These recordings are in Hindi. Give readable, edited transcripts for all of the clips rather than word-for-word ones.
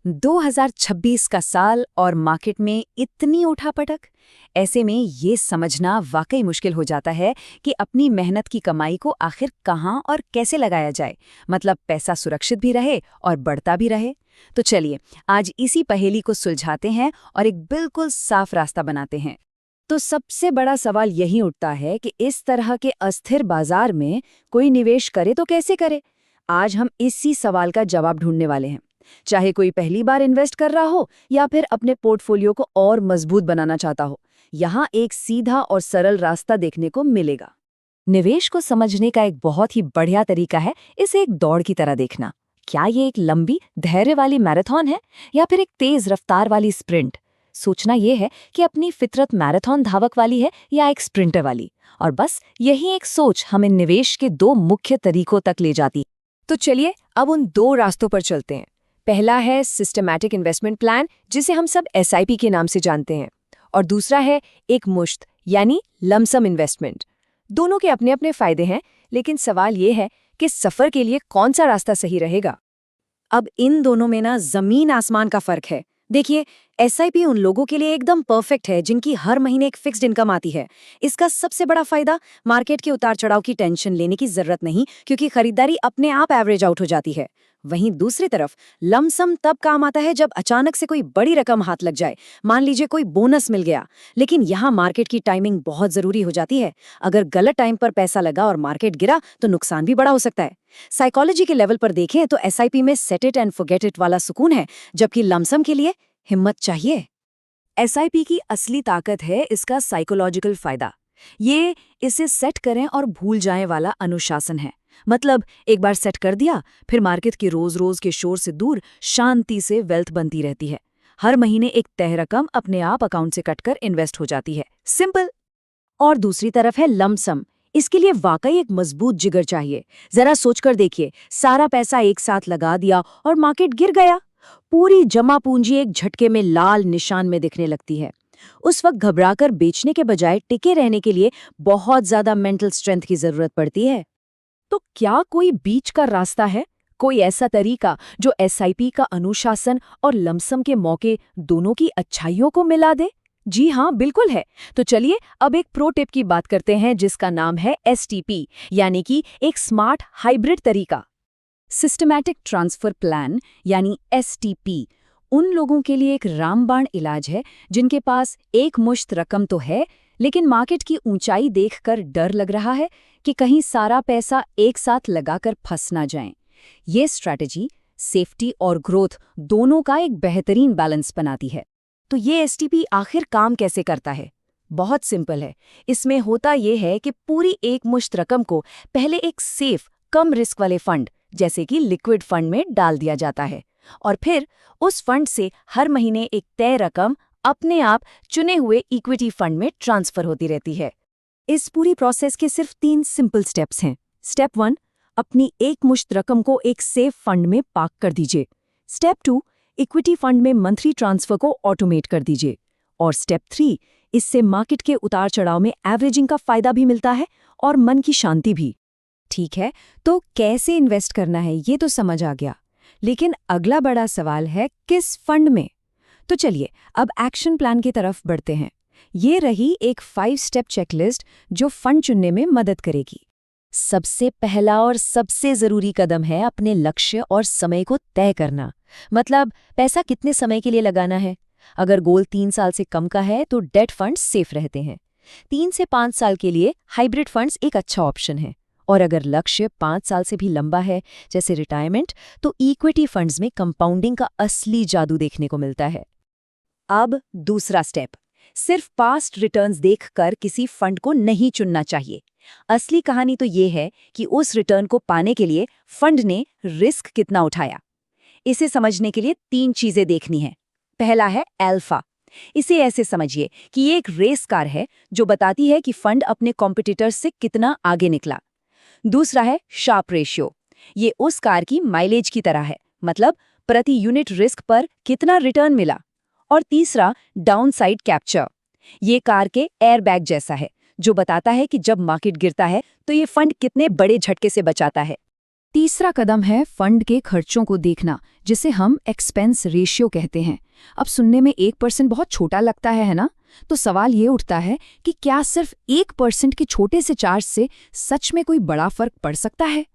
2026 का साल और मार्केट में इतनी उठापटक। ऐसे में ये समझना वाकई मुश्किल हो जाता है कि अपनी मेहनत की कमाई को आखिर कहाँ और कैसे लगाया जाए, मतलब पैसा सुरक्षित भी रहे और बढ़ता भी रहे। तो चलिए आज इसी पहेली को सुलझाते हैं और एक बिल्कुल साफ रास्ता बनाते हैं। तो सबसे बड़ा सवाल यही उठता है कि इस तरह के अस्थिर बाजार में कोई निवेश करे तो कैसे करे। आज हम इसी सवाल का जवाब ढूंढने वाले हैं। चाहे कोई पहली बार इन्वेस्ट कर रहा हो या फिर अपने पोर्टफोलियो को और मजबूत बनाना चाहता हो, यहाँ एक सीधा और सरल रास्ता देखने को मिलेगा। निवेश को समझने का एक बहुत ही बढ़िया तरीका है इसे एक दौड़ की तरह देखना। क्या ये एक लंबी धैर्य वाली मैराथन है या फिर एक तेज रफ्तार वाली स्प्रिंट? सोचना यह है कि अपनी फितरत मैराथन धावक वाली है या एक स्प्रिंटर वाली, और बस यही एक सोच हमें निवेश के दो मुख्य तरीकों तक ले जाती है। तो चलिए अब उन दो रास्तों पर चलते हैं। पहला है सिस्टमैटिक इन्वेस्टमेंट प्लान, जिसे हम सब एसआईपी के नाम से जानते हैं, और दूसरा है एक मुश्त यानी लमसम इन्वेस्टमेंट। दोनों के अपने अपने फायदे हैं, लेकिन सवाल ये है कि सफर के लिए कौन सा रास्ता सही रहेगा। अब इन दोनों में ना जमीन आसमान का फर्क है। देखिए, एसआईपी उन लोगों के लिए एकदम परफेक्ट है जिनकी हर महीने एक फिक्स्ड इनकम आती है। इसका सबसे बड़ा फायदा, मार्केट के उतार चढ़ाव की टेंशन लेने की जरूरत नहीं, क्योंकि खरीदारी अपने आप एवरेज आउट हो जाती है। वहीं दूसरी तरफ लमसम तब काम आता है जब अचानक से कोई बड़ी रकम हाथ लग जाए। मान लीजिए कोई बोनस मिल गया, लेकिन यहाँ मार्केट की टाइमिंग बहुत जरूरी हो जाती है। अगर गलत टाइम पर पैसा लगा और मार्केट गिरा तो नुकसान भी बड़ा हो सकता है। साइकोलॉजी के लेवल पर देखें तो एसआईपी में set it and forget it वाला सुकून है, जबकि लमसम के लिए हिम्मत चाहिए। एसआईपी की असली ताकत है इसका साइकोलॉजिकल फायदा। ये इसे सेट करें और भूल जाए वाला अनुशासन है। मतलब एक बार सेट कर दिया, फिर मार्केट की रोज रोज के शोर से दूर शांति से वेल्थ बनती रहती है। हर महीने एक तय रकम अपने आप अकाउंट से कटकर इन्वेस्ट हो जाती है। सिंपल। और दूसरी तरफ है लमसम। इसके लिए वाकई एक मजबूत जिगर चाहिए। जरा सोचकर देखिए, सारा पैसा एक साथ लगा दिया और मार्केट गिर गया। पूरी जमा पूंजी एक झटके में लाल निशान में दिखने लगती है। उस वक्त घबराकर बेचने के बजाय टिके रहने के लिए बहुत ज्यादा मेंटल स्ट्रेंथ की जरूरत पड़ती है। तो क्या कोई बीच का रास्ता है, कोई ऐसा तरीका जो एसआईपी का अनुशासन और लमसम के मौके दोनों की अच्छाइयों को मिला दे? जी हाँ, बिल्कुल है। तो चलिए अब एक प्रो टिप की बात करते हैं, जिसका नाम है एसटीपी, यानी कि एक स्मार्ट हाइब्रिड तरीका। सिस्टमैटिक ट्रांसफर प्लान यानी एसटीपी उन लोगों के लिए एक रामबाण इलाज है जिनके पास एक मुश्त रकम तो है, लेकिन मार्केट की ऊंचाई देखकर डर लग रहा है कि कहीं सारा पैसा एक साथ लगाकर फंस ना जाए। ये स्ट्रैटेजी सेफ्टी और ग्रोथ दोनों का एक बेहतरीन बैलेंस बनाती है। तो ये एसटीपी आखिर काम कैसे करता है? बहुत सिंपल है। इसमें होता यह है कि पूरी एक मुश्त रकम को पहले एक सेफ कम रिस्क वाले फंड जैसे कि लिक्विड फंड में डाल दिया जाता है, और फिर उस फंड से हर महीने एक तय रकम अपने आप चुने हुए इक्विटी फंड में ट्रांसफर होती रहती है। इस पूरी प्रोसेस के सिर्फ 3 सिंपल स्टेप्स हैं। स्टेप 1, अपनी एक मुश्त रकम को एक सेफ फंड में पार्क कर दीजिए। स्टेप 2, इक्विटी फंड में मंथली ट्रांसफर को ऑटोमेट कर दीजिए। और स्टेप 3, इससे मार्केट के उतार चढ़ाव में एवरेजिंग का फायदा भी मिलता है और मन की शांति भी। ठीक है, तो कैसे इन्वेस्ट करना है ये तो समझ आ गया, लेकिन अगला बड़ा सवाल है किस फंड में? तो चलिए अब एक्शन प्लान की तरफ बढ़ते हैं। ये रही एक 5 स्टेप चेकलिस्ट जो फंड चुनने में मदद करेगी। सबसे पहला और सबसे जरूरी कदम है अपने लक्ष्य और समय को तय करना। मतलब पैसा कितने समय के लिए लगाना है। अगर गोल 3 साल से कम का है तो डेट फंड्स सेफ रहते हैं। 3 से 5 साल के लिए हाइब्रिड फंड्स एक अच्छा ऑप्शन है। और अगर लक्ष्य 5 साल से भी लंबा है, जैसे रिटायरमेंट, तो इक्विटी फंड्स में कंपाउंडिंग का असली जादू देखने को मिलता है। अब दूसरा स्टेप, सिर्फ पास्ट रिटर्न्स देखकर किसी फंड को नहीं चुनना चाहिए। असली कहानी तो ये है कि उस रिटर्न को पाने के लिए फंड ने रिस्क कितना उठाया। इसे समझने के लिए 3 चीजें देखनी है। पहला है अल्फा। इसे ऐसे समझिए कि ये एक रेस कार है जो बताती है कि फंड अपने कॉम्पिटिटर्स से कितना आगे निकला। दूसरा है शार्प रेशियो। ये उस कार की माइलेज की तरह है, मतलब प्रति यूनिट रिस्क पर कितना रिटर्न मिला। और तीसरा डाउनसाइड कैप्चर। ये कार के एयरबैग जैसा है, जो बताता है कि जब मार्केट गिरता है तो ये फंड कितने बड़े झटके से बचाता है। तीसरा कदम है फंड के खर्चों को देखना, जिसे हम एक्सपेंस रेशियो कहते हैं। अब सुनने में 1% बहुत छोटा लगता है ना? तो सवाल ये उठता है कि क्या सिर्फ 1% के छोटे से चार्ज से सच में कोई बड़ा फर्क पड़ सकता है?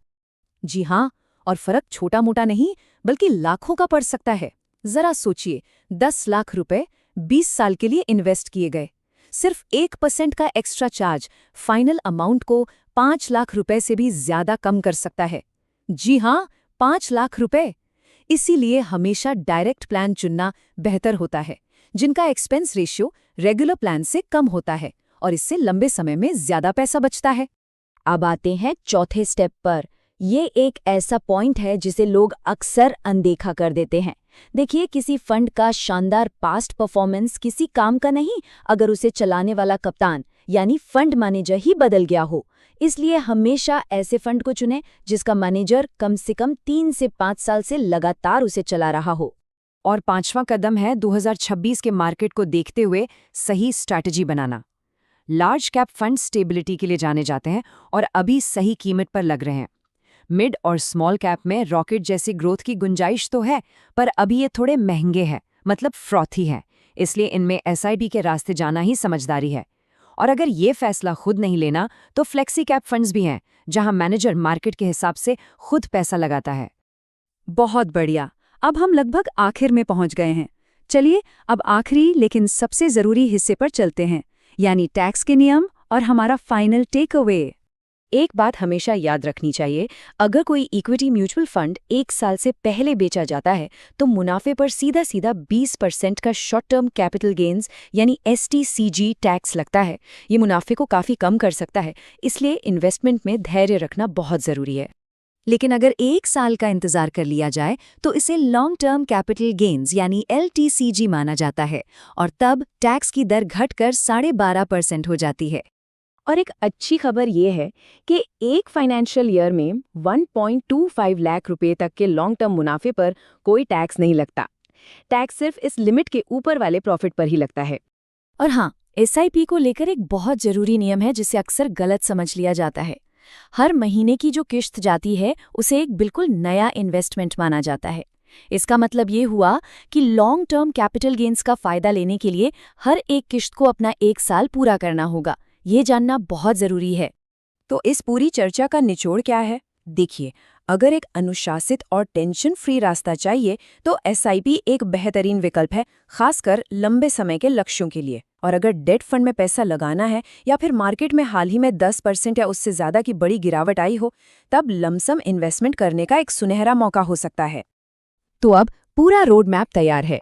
जी हाँ, और फर्क छोटा मोटा नहीं बल्कि लाखों का पड़ सकता है। जरा सोचिए, 10 लाख रुपए 20 साल के लिए इन्वेस्ट किए गए। सिर्फ 1% का एक्स्ट्रा चार्ज फाइनल अमाउंट को 5 लाख रुपए से भी ज्यादा कम कर सकता है। जी हाँ, 5 लाख रुपए। इसीलिए हमेशा डायरेक्ट प्लान चुनना बेहतर होता है, जिनका एक्सपेंस रेशियो रेगुलर प्लान से कम होता है और इससे लंबे समय में ज्यादा पैसा बचता है। अब आते हैं चौथे स्टेप पर। ये एक ऐसा पॉइंट है जिसे लोग अक्सर अनदेखा कर देते हैं। देखिए, किसी फंड का शानदार पास्ट परफॉर्मेंस किसी काम का नहीं अगर उसे चलाने वाला कप्तान यानी फंड मैनेजर ही बदल गया हो। इसलिए हमेशा ऐसे फंड को चुनें जिसका मैनेजर कम से कम 3 से 5 साल से लगातार उसे चला रहा हो। और पांचवां कदम है 2026 के मार्केट को देखते हुए सही स्ट्रैटेजी बनाना। लार्ज कैप फंड स्टेबिलिटी के लिए जाने जाते हैं और अभी सही कीमत पर लग रहे हैं। मिड और स्मॉल कैप में रॉकेट जैसी ग्रोथ की गुंजाइश तो है, पर अभी ये थोड़े महंगे हैं, मतलब फ्रॉथी हैं। इसलिए इनमें एसआईपी के रास्ते जाना ही समझदारी है। और अगर ये फैसला खुद नहीं लेना तो फ्लेक्सी कैप फंड्स भी हैं, जहां मैनेजर मार्केट के हिसाब से खुद पैसा लगाता है। बहुत बढ़िया। अब हम लगभग आखिर में पहुंच गए हैं। चलिए अब आखिरी लेकिन सबसे जरूरी हिस्से पर चलते हैं, यानी टैक्स के नियम और हमारा फाइनल टेक अवे। एक बात हमेशा याद रखनी चाहिए, अगर कोई इक्विटी म्यूचुअल फंड 1 साल से पहले बेचा जाता है तो मुनाफे पर सीधा सीधा 20% का शॉर्ट टर्म कैपिटल गेन्स यानी STCG टैक्स लगता है। ये मुनाफे को काफ़ी कम कर सकता है, इसलिए इन्वेस्टमेंट में धैर्य रखना बहुत ज़रूरी है। लेकिन अगर 1 साल का इंतजार कर लिया जाए तो इसे लॉन्ग टर्म कैपिटल गेन्स यानी LTCG माना जाता है और तब टैक्स की दर घटकर 12.5% हो जाती है। और एक अच्छी खबर ये है कि एक फाइनेंशियल ईयर में 1.25 लाख रुपए तक के लॉन्ग टर्म मुनाफे पर कोई टैक्स नहीं लगता। टैक्स सिर्फ इस लिमिट के ऊपर वाले प्रॉफिट पर ही लगता है। और हाँ, SIP को लेकर एक बहुत जरूरी नियम है जिसे अक्सर गलत समझ लिया जाता है। हर महीने की जो किश्त जाती है उसे एक बिल्कुल नया इन्वेस्टमेंट माना जाता है। इसका मतलब ये हुआ कि लॉन्ग टर्म कैपिटल गेन्स का फायदा लेने के लिए हर एक किश्त को अपना 1 साल पूरा करना होगा। ये जानना बहुत जरूरी है। तो इस पूरी चर्चा का निचोड़ क्या है? देखिए, अगर एक अनुशासित और टेंशन फ्री रास्ता चाहिए तो SIP एक बेहतरीन विकल्प है, खासकर लंबे समय के लक्ष्यों के लिए। और अगर डेट फंड में पैसा लगाना है या फिर मार्केट में हाल ही में 10% या उससे ज्यादा की बड़ी गिरावट आई हो, तब लमसम इन्वेस्टमेंट करने का एक सुनहरा मौका हो सकता है। तो अब पूरा रोड मैप तैयार है।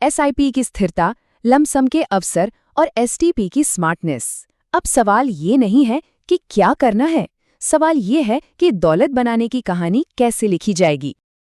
SIP की स्थिरता, लमसम के अवसर और STP की स्मार्टनेस। अब सवाल ये नहीं है कि क्या करना है, सवाल ये है कि दौलत बनाने की कहानी कैसे लिखी जाएगी।